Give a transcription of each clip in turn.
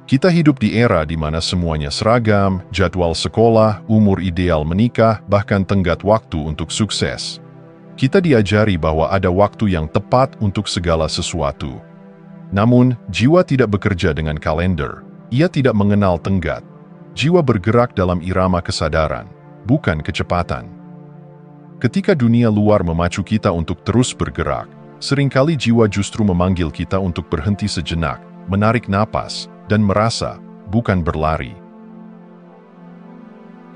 Kita hidup di era di mana semuanya seragam, jadwal sekolah, umur ideal menikah, bahkan tenggat waktu untuk sukses. Kita diajari bahwa ada waktu yang tepat untuk segala sesuatu. Namun, jiwa tidak bekerja dengan kalender. Ia tidak mengenal tenggat. Jiwa bergerak dalam irama kesadaran, bukan kecepatan. Ketika dunia luar memacu kita untuk terus bergerak, seringkali jiwa justru memanggil kita untuk berhenti sejenak, menarik napas, dan merasa, bukan berlari.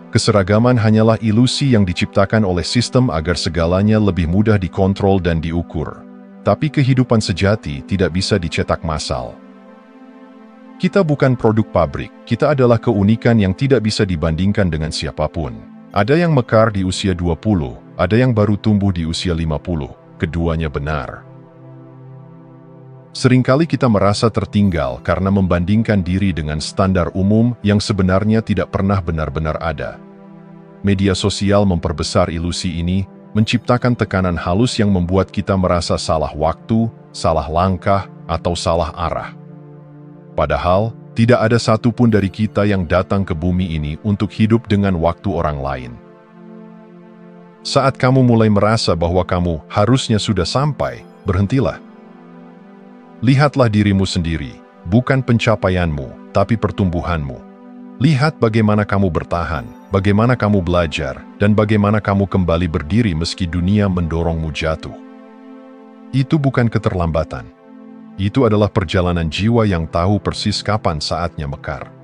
Keseragaman hanyalah ilusi yang diciptakan oleh sistem agar segalanya lebih mudah dikontrol dan diukur. Tapi kehidupan sejati tidak bisa dicetak massal. Kita bukan produk pabrik, kita adalah keunikan yang tidak bisa dibandingkan dengan siapapun. Ada yang mekar di usia 20, ada yang baru tumbuh di usia 50, keduanya benar. Seringkali kita merasa tertinggal karena membandingkan diri dengan standar umum yang sebenarnya tidak pernah benar-benar ada. Media sosial memperbesar ilusi ini, menciptakan tekanan halus yang membuat kita merasa salah waktu, salah langkah, atau salah arah. Padahal, tidak ada satupun dari kita yang datang ke bumi ini untuk hidup dengan waktu orang lain. Saat kamu mulai merasa bahwa kamu harusnya sudah sampai, berhentilah. Lihatlah dirimu sendiri, bukan pencapaianmu, tapi pertumbuhanmu. Lihat bagaimana kamu bertahan, bagaimana kamu belajar, dan bagaimana kamu kembali berdiri meski dunia mendorongmu jatuh. Itu bukan keterlambatan. Itu adalah perjalanan jiwa yang tahu persis kapan saatnya mekar.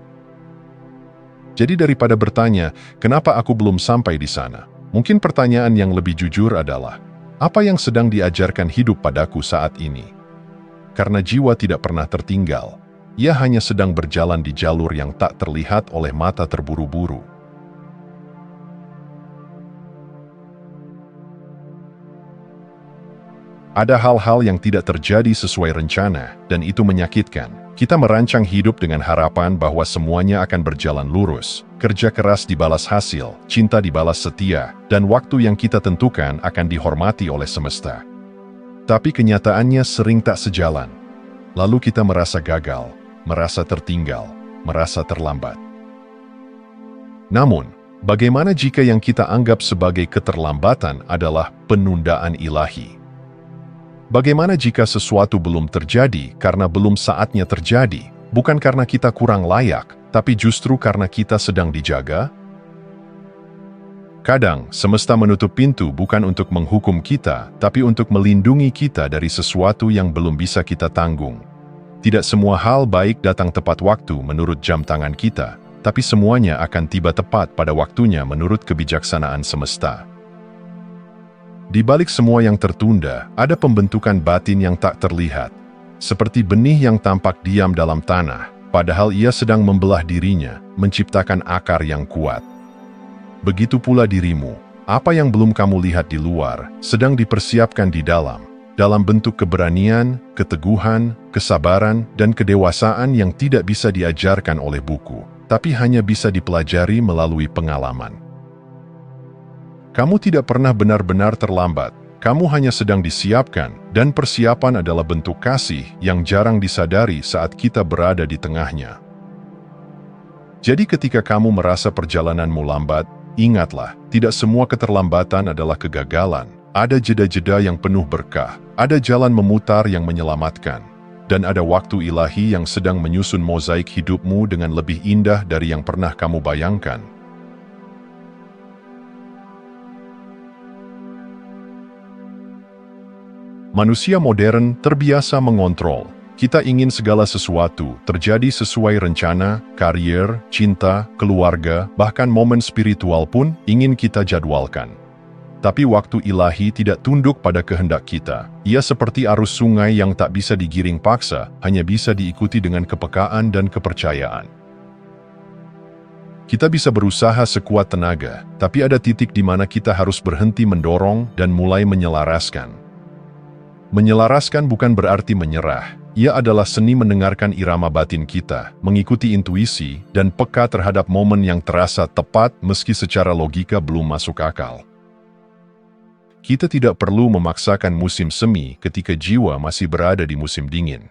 Jadi daripada bertanya, kenapa aku belum sampai di sana? Mungkin pertanyaan yang lebih jujur adalah, apa yang sedang diajarkan hidup padaku saat ini? Karena jiwa tidak pernah tertinggal, ia hanya sedang berjalan di jalur yang tak terlihat oleh mata terburu-buru. Ada hal-hal yang tidak terjadi sesuai rencana, dan itu menyakitkan. Kita merancang hidup dengan harapan bahwa semuanya akan berjalan lurus, kerja keras dibalas hasil, cinta dibalas setia, dan waktu yang kita tentukan akan dihormati oleh semesta. Tapi kenyataannya sering tak sejalan. Lalu kita merasa gagal, merasa tertinggal, merasa terlambat. Namun, bagaimana jika yang kita anggap sebagai keterlambatan adalah penundaan ilahi? Bagaimana jika sesuatu belum terjadi karena belum saatnya terjadi, bukan karena kita kurang layak, tapi justru karena kita sedang dijaga? Kadang, semesta menutup pintu bukan untuk menghukum kita, tapi untuk melindungi kita dari sesuatu yang belum bisa kita tanggung. Tidak semua hal baik datang tepat waktu menurut jam tangan kita, tapi semuanya akan tiba tepat pada waktunya menurut kebijaksanaan semesta. Di balik semua yang tertunda, ada pembentukan batin yang tak terlihat, seperti benih yang tampak diam dalam tanah, padahal ia sedang membelah dirinya, menciptakan akar yang kuat. Begitu pula dirimu, apa yang belum kamu lihat di luar, sedang dipersiapkan di dalam bentuk keberanian, keteguhan, kesabaran, dan kedewasaan yang tidak bisa diajarkan oleh buku, tapi hanya bisa dipelajari melalui pengalaman. Kamu tidak pernah benar-benar terlambat, kamu hanya sedang disiapkan, dan persiapan adalah bentuk kasih yang jarang disadari saat kita berada di tengahnya. Jadi ketika kamu merasa perjalananmu lambat, ingatlah, tidak semua keterlambatan adalah kegagalan. Ada jeda-jeda yang penuh berkah, ada jalan memutar yang menyelamatkan, dan ada waktu ilahi yang sedang menyusun mozaik hidupmu dengan lebih indah dari yang pernah kamu bayangkan. Manusia modern terbiasa mengontrol. Kita ingin segala sesuatu terjadi sesuai rencana, karier, cinta, keluarga, bahkan momen spiritual pun ingin kita jadwalkan. Tapi waktu ilahi tidak tunduk pada kehendak kita. Ia seperti arus sungai yang tak bisa digiring paksa, hanya bisa diikuti dengan kepekaan dan kepercayaan. Kita bisa berusaha sekuat tenaga, tapi ada titik di mana kita harus berhenti mendorong dan mulai menyelaraskan. Menyelaraskan bukan berarti menyerah. Ia adalah seni mendengarkan irama batin kita, mengikuti intuisi, dan peka terhadap momen yang terasa tepat meski secara logika belum masuk akal. Kita tidak perlu memaksakan musim semi ketika jiwa masih berada di musim dingin.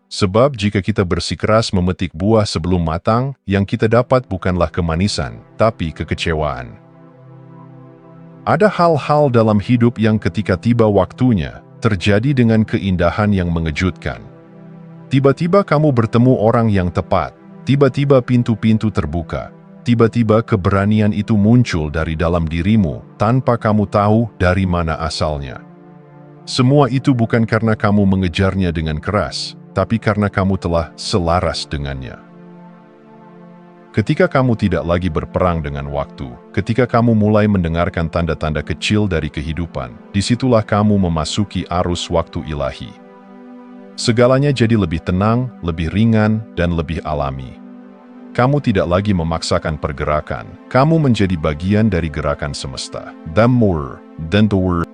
Sebab jika kita bersikeras memetik buah sebelum matang, yang kita dapat bukanlah kemanisan, tapi kekecewaan. Ada hal-hal dalam hidup yang ketika tiba waktunya, terjadi dengan keindahan yang mengejutkan. Tiba-tiba kamu bertemu orang yang tepat, tiba-tiba pintu-pintu terbuka, tiba-tiba keberanian itu muncul dari dalam dirimu, tanpa kamu tahu dari mana asalnya. Semua itu bukan karena kamu mengejarnya dengan keras, tapi karena kamu telah selaras dengannya. Ketika kamu tidak lagi berperang dengan waktu, ketika kamu mulai mendengarkan tanda-tanda kecil dari kehidupan, disitulah kamu memasuki arus waktu ilahi. Segalanya jadi lebih tenang, lebih ringan, dan lebih alami. Kamu tidak lagi memaksakan pergerakan, kamu menjadi bagian dari gerakan semesta. The more than the word.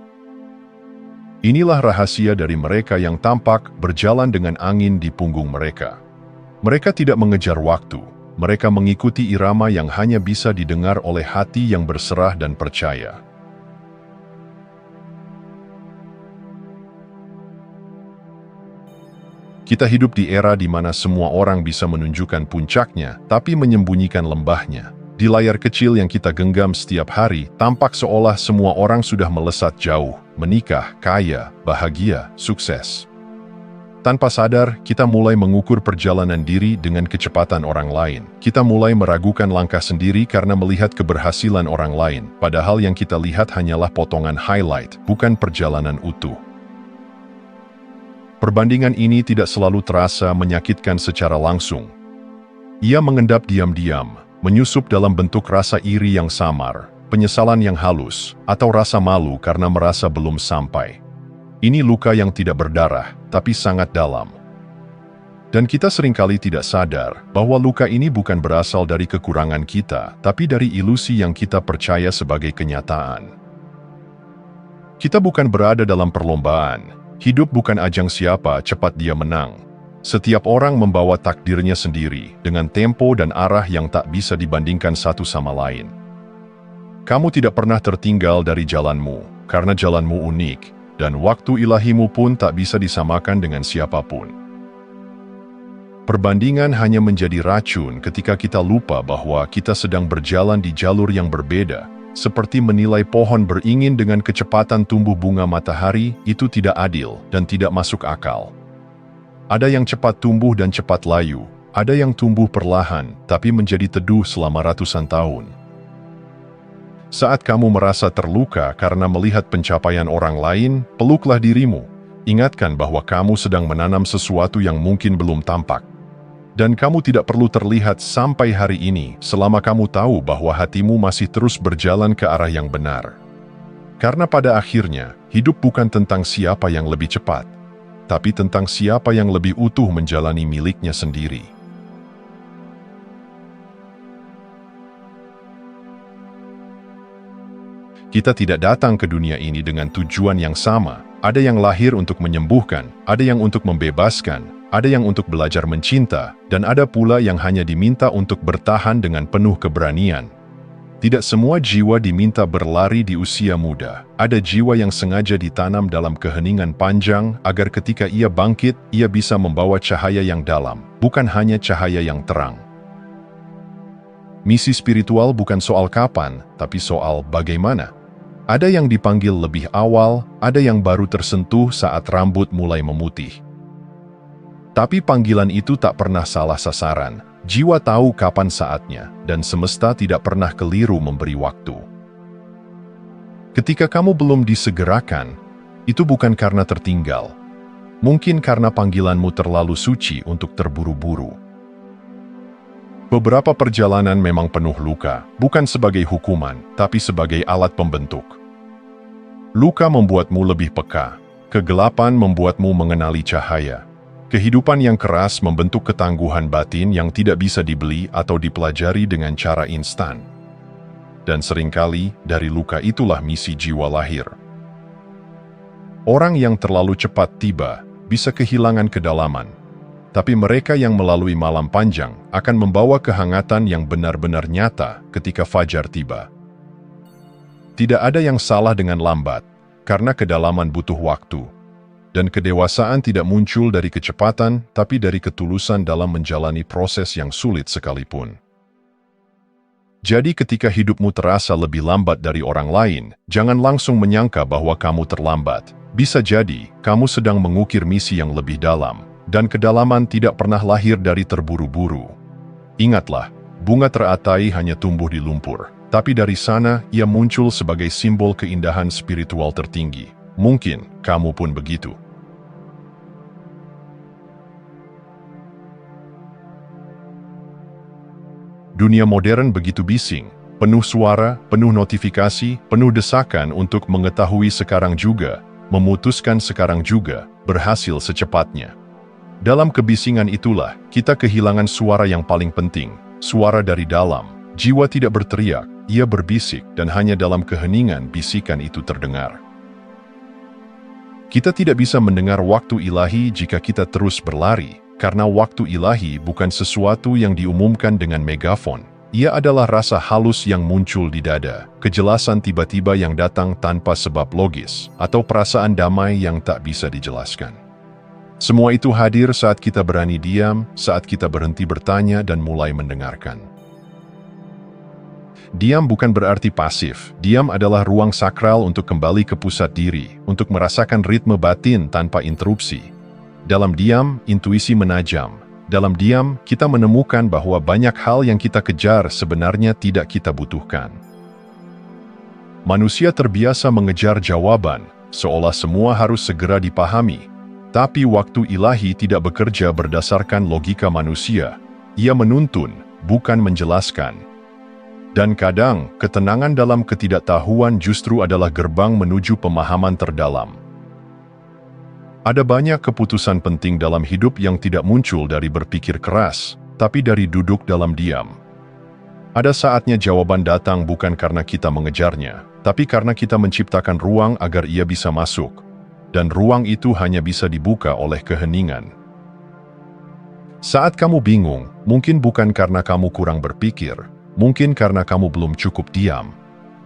Inilah rahasia dari mereka yang tampak berjalan dengan angin di punggung mereka. Mereka tidak mengejar waktu, mereka mengikuti irama yang hanya bisa didengar oleh hati yang berserah dan percaya. Kita hidup di era di mana semua orang bisa menunjukkan puncaknya, tapi menyembunyikan lembahnya. Di layar kecil yang kita genggam setiap hari, tampak seolah semua orang sudah melesat jauh, menikah, kaya, bahagia, sukses. Tanpa sadar, kita mulai mengukur perjalanan diri dengan kecepatan orang lain. Kita mulai meragukan langkah sendiri karena melihat keberhasilan orang lain, padahal yang kita lihat hanyalah potongan highlight, bukan perjalanan utuh. Perbandingan ini tidak selalu terasa menyakitkan secara langsung. Ia mengendap diam-diam, menyusup dalam bentuk rasa iri yang samar, penyesalan yang halus, atau rasa malu karena merasa belum sampai. Ini luka yang tidak berdarah, tapi sangat dalam. Dan kita seringkali tidak sadar bahwa luka ini bukan berasal dari kekurangan kita, tapi dari ilusi yang kita percaya sebagai kenyataan. Kita bukan berada dalam perlombaan, hidup bukan ajang siapa cepat dia menang. Setiap orang membawa takdirnya sendiri, dengan tempo dan arah yang tak bisa dibandingkan satu sama lain. Kamu tidak pernah tertinggal dari jalanmu, karena jalanmu unik, dan waktu ilahimu pun tak bisa disamakan dengan siapapun. Perbandingan hanya menjadi racun ketika kita lupa bahwa kita sedang berjalan di jalur yang berbeda, seperti menilai pohon beringin dengan kecepatan tumbuh bunga matahari, itu tidak adil dan tidak masuk akal. Ada yang cepat tumbuh dan cepat layu, ada yang tumbuh perlahan, tapi menjadi teduh selama ratusan tahun. Saat kamu merasa terluka karena melihat pencapaian orang lain, peluklah dirimu. Ingatkan bahwa kamu sedang menanam sesuatu yang mungkin belum tampak. Dan kamu tidak perlu terlihat sampai hari ini, selama kamu tahu bahwa hatimu masih terus berjalan ke arah yang benar. Karena pada akhirnya, hidup bukan tentang siapa yang lebih cepat, tapi tentang siapa yang lebih utuh menjalani miliknya sendiri. Kita tidak datang ke dunia ini dengan tujuan yang sama. Ada yang lahir untuk menyembuhkan, ada yang untuk membebaskan, ada yang untuk belajar mencinta, dan ada pula yang hanya diminta untuk bertahan dengan penuh keberanian. Tidak semua jiwa diminta berlari di usia muda. Ada jiwa yang sengaja ditanam dalam keheningan panjang agar ketika ia bangkit, ia bisa membawa cahaya yang dalam, bukan hanya cahaya yang terang. Misi spiritual bukan soal kapan, tapi soal bagaimana. Ada yang dipanggil lebih awal, ada yang baru tersentuh saat rambut mulai memutih. Tapi panggilan itu tak pernah salah sasaran. Jiwa tahu kapan saatnya, dan semesta tidak pernah keliru memberi waktu. Ketika kamu belum disegerakan, itu bukan karena tertinggal. Mungkin karena panggilanmu terlalu suci untuk terburu-buru. Beberapa perjalanan memang penuh luka, bukan sebagai hukuman, tapi sebagai alat pembentuk. Luka membuatmu lebih peka, kegelapan membuatmu mengenali cahaya. Kehidupan yang keras membentuk ketangguhan batin yang tidak bisa dibeli atau dipelajari dengan cara instan. Dan seringkali, dari luka itulah misi jiwa lahir. Orang yang terlalu cepat tiba, bisa kehilangan kedalaman. Tapi mereka yang melalui malam panjang akan membawa kehangatan yang benar-benar nyata ketika fajar tiba. Tidak ada yang salah dengan lambat, karena kedalaman butuh waktu. Dan kedewasaan tidak muncul dari kecepatan, tapi dari ketulusan dalam menjalani proses yang sulit sekalipun. Jadi ketika hidupmu terasa lebih lambat dari orang lain, jangan langsung menyangka bahwa kamu terlambat. Bisa jadi, kamu sedang mengukir misi yang lebih dalam, dan kedalaman tidak pernah lahir dari terburu-buru. Ingatlah, bunga teratai hanya tumbuh di lumpur, tapi dari sana ia muncul sebagai simbol keindahan spiritual tertinggi. Mungkin kamu pun begitu. Dunia modern begitu bising, penuh suara, penuh notifikasi, penuh desakan untuk mengetahui sekarang juga, memutuskan sekarang juga, berhasil secepatnya. Dalam kebisingan itulah, kita kehilangan suara yang paling penting, suara dari dalam. Jiwa tidak berteriak, ia berbisik, dan hanya dalam keheningan bisikan itu terdengar. Kita tidak bisa mendengar waktu ilahi jika kita terus berlari, karena waktu ilahi bukan sesuatu yang diumumkan dengan megafon. Ia adalah rasa halus yang muncul di dada, kejelasan tiba-tiba yang datang tanpa sebab logis, atau perasaan damai yang tak bisa dijelaskan. Semua itu hadir saat kita berani diam, saat kita berhenti bertanya dan mulai mendengarkan. Diam bukan berarti pasif. Diam adalah ruang sakral untuk kembali ke pusat diri, untuk merasakan ritme batin tanpa interupsi. Dalam diam, intuisi menajam. Dalam diam, kita menemukan bahwa banyak hal yang kita kejar sebenarnya tidak kita butuhkan. Manusia terbiasa mengejar jawaban, seolah semua harus segera dipahami. Tapi waktu ilahi tidak bekerja berdasarkan logika manusia. Ia menuntun, bukan menjelaskan. Dan kadang, ketenangan dalam ketidaktahuan justru adalah gerbang menuju pemahaman terdalam. Ada banyak keputusan penting dalam hidup yang tidak muncul dari berpikir keras, tapi dari duduk dalam diam. Ada saatnya jawaban datang bukan karena kita mengejarnya, tapi karena kita menciptakan ruang agar ia bisa masuk. Dan ruang itu hanya bisa dibuka oleh keheningan. Saat kamu bingung, mungkin bukan karena kamu kurang berpikir, mungkin karena kamu belum cukup diam.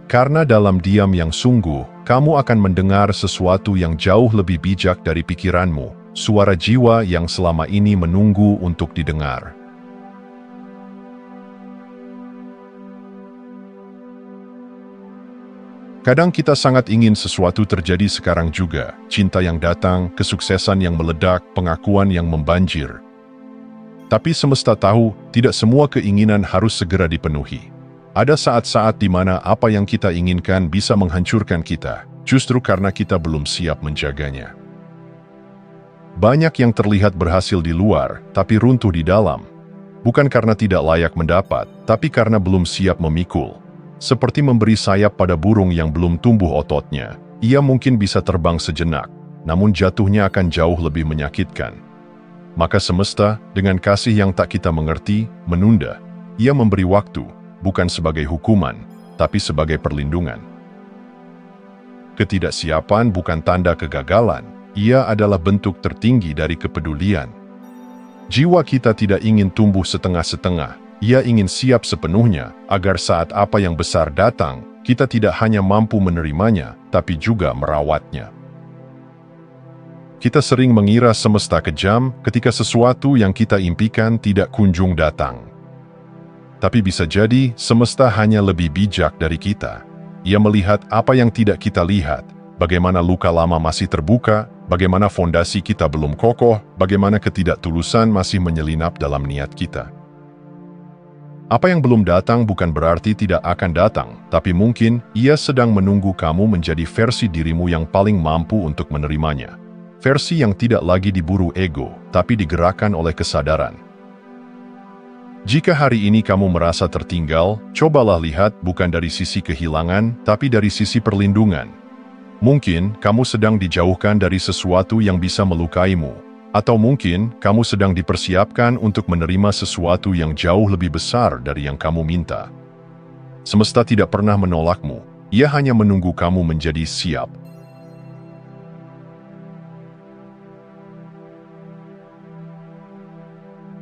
Karena dalam diam yang sungguh, kamu akan mendengar sesuatu yang jauh lebih bijak dari pikiranmu, suara jiwa yang selama ini menunggu untuk didengar. Kadang kita sangat ingin sesuatu terjadi sekarang juga, cinta yang datang, kesuksesan yang meledak, pengakuan yang membanjir. Tapi semesta tahu, tidak semua keinginan harus segera dipenuhi. Ada saat-saat di mana apa yang kita inginkan bisa menghancurkan kita, justru karena kita belum siap menjaganya. Banyak yang terlihat berhasil di luar, tapi runtuh di dalam. Bukan karena tidak layak mendapat, tapi karena belum siap memikul. Seperti memberi sayap pada burung yang belum tumbuh ototnya. Ia mungkin bisa terbang sejenak, namun jatuhnya akan jauh lebih menyakitkan. Maka semesta, dengan kasih yang tak kita mengerti, menunda. Ia memberi waktu, bukan sebagai hukuman, tapi sebagai perlindungan. Ketidaksiapan bukan tanda kegagalan, ia adalah bentuk tertinggi dari kepedulian. Jiwa kita tidak ingin tumbuh setengah-setengah, ia ingin siap sepenuhnya, agar saat apa yang besar datang, kita tidak hanya mampu menerimanya, tapi juga merawatnya. Kita sering mengira semesta kejam ketika sesuatu yang kita impikan tidak kunjung datang. Tapi bisa jadi, semesta hanya lebih bijak dari kita. Ia melihat apa yang tidak kita lihat, bagaimana luka lama masih terbuka, bagaimana fondasi kita belum kokoh, bagaimana ketidaktulusan masih menyelinap dalam niat kita. Apa yang belum datang bukan berarti tidak akan datang, tapi mungkin ia sedang menunggu kamu menjadi versi dirimu yang paling mampu untuk menerimanya. Versi yang tidak lagi diburu ego, tapi digerakkan oleh kesadaran. Jika hari ini kamu merasa tertinggal, cobalah lihat bukan dari sisi kehilangan, tapi dari sisi perlindungan. Mungkin kamu sedang dijauhkan dari sesuatu yang bisa melukaimu, atau mungkin kamu sedang dipersiapkan untuk menerima sesuatu yang jauh lebih besar dari yang kamu minta. Semesta tidak pernah menolakmu, ia hanya menunggu kamu menjadi siap.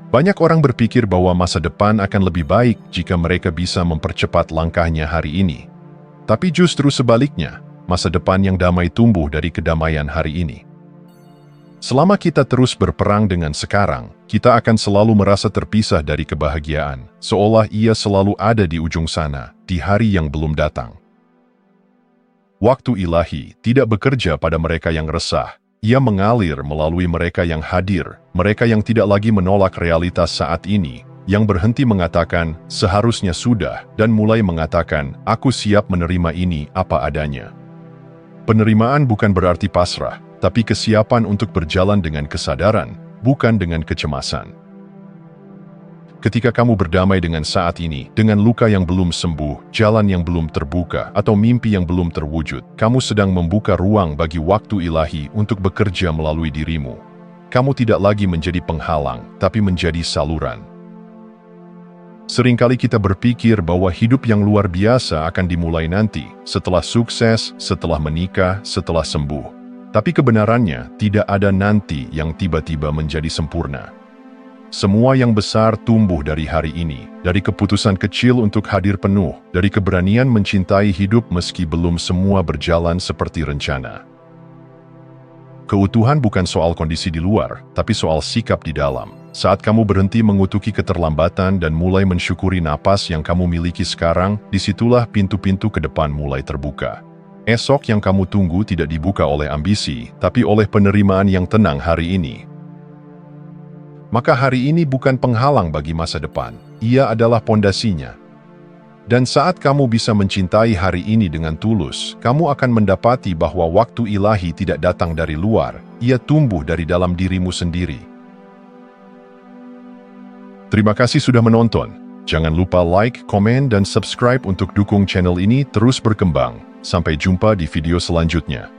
Banyak orang berpikir bahwa masa depan akan lebih baik jika mereka bisa mempercepat langkahnya hari ini. Tapi justru sebaliknya, masa depan yang damai tumbuh dari kedamaian hari ini. Selama kita terus berperang dengan sekarang, kita akan selalu merasa terpisah dari kebahagiaan, seolah ia selalu ada di ujung sana, di hari yang belum datang. Waktu ilahi tidak bekerja pada mereka yang resah. Ia mengalir melalui mereka yang hadir, mereka yang tidak lagi menolak realitas saat ini, yang berhenti mengatakan, seharusnya sudah, dan mulai mengatakan, aku siap menerima ini apa adanya. Penerimaan bukan berarti pasrah, tapi kesiapan untuk berjalan dengan kesadaran, bukan dengan kecemasan. Ketika kamu berdamai dengan saat ini, dengan luka yang belum sembuh, jalan yang belum terbuka, atau mimpi yang belum terwujud, kamu sedang membuka ruang bagi waktu ilahi untuk bekerja melalui dirimu. Kamu tidak lagi menjadi penghalang, tapi menjadi saluran. Seringkali kita berpikir bahwa hidup yang luar biasa akan dimulai nanti, setelah sukses, setelah menikah, setelah sembuh. Tapi kebenarannya, tidak ada nanti yang tiba-tiba menjadi sempurna. Semua yang besar tumbuh dari hari ini, dari keputusan kecil untuk hadir penuh, dari keberanian mencintai hidup meski belum semua berjalan seperti rencana. Keutuhan bukan soal kondisi di luar, tapi soal sikap di dalam. Saat kamu berhenti mengutuki keterlambatan dan mulai mensyukuri napas yang kamu miliki sekarang, disitulah pintu-pintu ke depan mulai terbuka. Esok yang kamu tunggu tidak dibuka oleh ambisi, tapi oleh penerimaan yang tenang hari ini. Maka hari ini bukan penghalang bagi masa depan, ia adalah pondasinya. Dan saat kamu bisa mencintai hari ini dengan tulus, kamu akan mendapati bahwa waktu ilahi tidak datang dari luar, ia tumbuh dari dalam dirimu sendiri. Terima kasih sudah menonton. Jangan lupa like, komen, dan subscribe untuk dukung channel ini terus berkembang. Sampai jumpa di video selanjutnya.